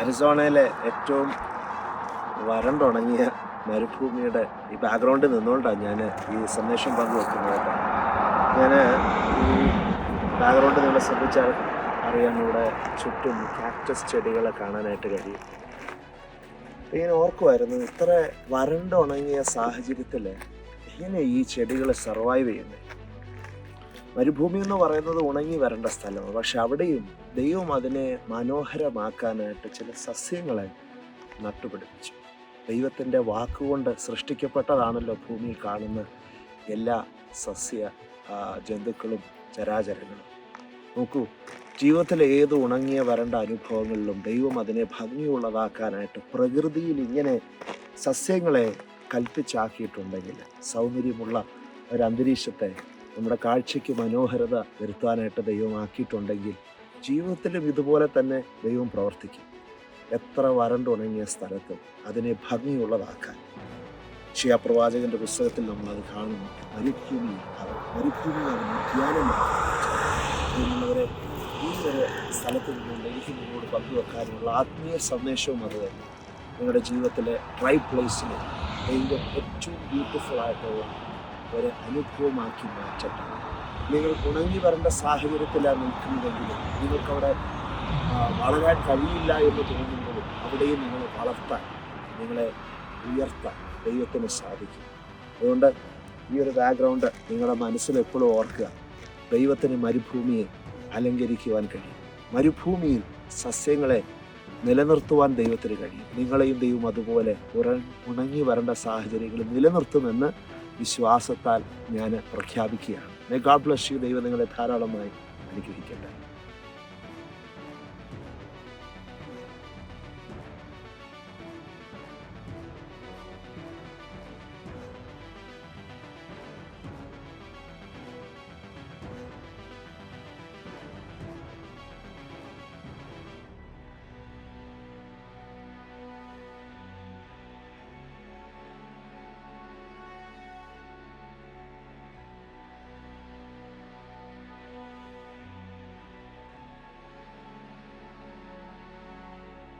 അരിസോണയിലെ ഏറ്റവും വരണ്ടുണങ്ങിയ മരുഭൂമിയുടെ ഈ ബാക്ക്ഗ്രൗണ്ടിൽ നിന്നുകൊണ്ടാണ് ഞാൻ ഈ സന്ദേശം പങ്കുവെക്കുന്നത് കേട്ടോ. ഞാൻ ഈ ബാക്ക്ഗ്രൗണ്ട് നിങ്ങൾ ശ്രദ്ധിച്ചാൽ അറിയാം, ഇവിടെ ചുറ്റും കാക്ടസ് ചെടികളെ കാണാനായിട്ട് കഴിയും. ഇങ്ങനെ ഓർക്കുമായിരുന്നു, ഇത്ര വരണ്ടുണങ്ങിയ സാഹചര്യത്തിൽ എങ്ങനെ ഈ ചെടികൾ സർവൈവ് ചെയ്യുന്നത്. മരുഭൂമി എന്ന് പറയുന്നത് ഉണങ്ങി വരേണ്ട സ്ഥലമാണ്. പക്ഷെ അവിടെയും ദൈവം അതിനെ മനോഹരമാക്കാനായിട്ട് ചില സസ്യങ്ങളെ നട്ടുപിടിപ്പിച്ചു. ദൈവത്തിൻ്റെ വാക്കുകൊണ്ട് സൃഷ്ടിക്കപ്പെട്ടതാണല്ലോ ഭൂമിയിൽ കാണുന്ന എല്ലാ സസ്യ ജന്തുക്കളും ചരാചരങ്ങളും. നോക്കൂ, ജീവിതത്തിലെ ഏത് ഉണങ്ങിയ വരണ്ട അനുഭവങ്ങളിലും ദൈവം അതിനെ ഭംഗിയുള്ളതാക്കാനായിട്ട് പ്രകൃതിയിൽ ഇങ്ങനെ സസ്യങ്ങളെ കൽപ്പിച്ചാക്കിയിട്ടുണ്ടെങ്കിൽ, സൗന്ദര്യമുള്ള ഒരു അന്തരീക്ഷത്തെ നമ്മുടെ കാഴ്ചയ്ക്ക് മനോഹരത വരുത്താനായിട്ട് ദൈവം ആക്കിയിട്ടുണ്ടെങ്കിൽ, ജീവിതത്തിലും ഇതുപോലെ തന്നെ ദൈവം പ്രവർത്തിക്കും. എത്ര വരണ്ടുണങ്ങിയ സ്ഥലത്തും അതിനെ ഭംഗിയുള്ളതാക്കാൻ യശയ്യാപ്രവാചകന്റെ പുസ്തകത്തിൽ നമ്മളത് കാണുന്നു. മരുഭൂമി അതിന് ധ്യാനമാക്കുന്നവരെ ഈ ഒരു സ്ഥലത്ത് നിന്നുകൊണ്ട് എനിക്ക് നിങ്ങളോട് പങ്കുവെക്കാനുള്ള ആത്മീയ സന്ദേശവും അത് തന്നെ. നിങ്ങളുടെ ജീവിതത്തിലെ ഡ്രൈ പ്ലേസിൽ ദൈവം ഏറ്റവും ബ്യൂട്ടിഫുള്ളായിട്ടുള്ള ഒരു അനുഭവമാക്കി മാറ്റട്ടെ. നിങ്ങൾ ഉണങ്ങി വരേണ്ട സാഹചര്യത്തിലാണ് നിൽക്കുന്നതെങ്കിലും, നിങ്ങൾക്കവിടെ വളരാൻ കഴിയില്ല എന്ന് തോന്നുമ്പോഴും അവിടെയും നിങ്ങൾ വളർത്താൻ, നിങ്ങളെ ഉയർത്താൻ ദൈവത്തിന് സാധിക്കും. അതുകൊണ്ട് ഈ ഒരു ബാക്ക്ഗ്രൗണ്ട് നിങ്ങളുടെ മനസ്സിൽ എപ്പോഴും ഓർക്കുക. ദൈവത്തിന് മരുഭൂമിയെ അലങ്കരിക്കുവാൻ കഴിയും. മരുഭൂമിയിൽ സസ്യങ്ങളെ നിലനിർത്തുവാൻ ദൈവത്തിന് കഴിയും. നിങ്ങളെയും ദൈവം അതുപോലെ ഉണങ്ങി വരേണ്ട സാഹചര്യങ്ങൾ നിലനിർത്തുമെന്ന് വിശ്വാസത്താൽ ഞാൻ പ്രഖ്യാപിക്കുകയാണ്. May God bless you. ദൈവം നിങ്ങളെ ധാരാളമായി അനുഗ്രഹിക്കട്ടെ.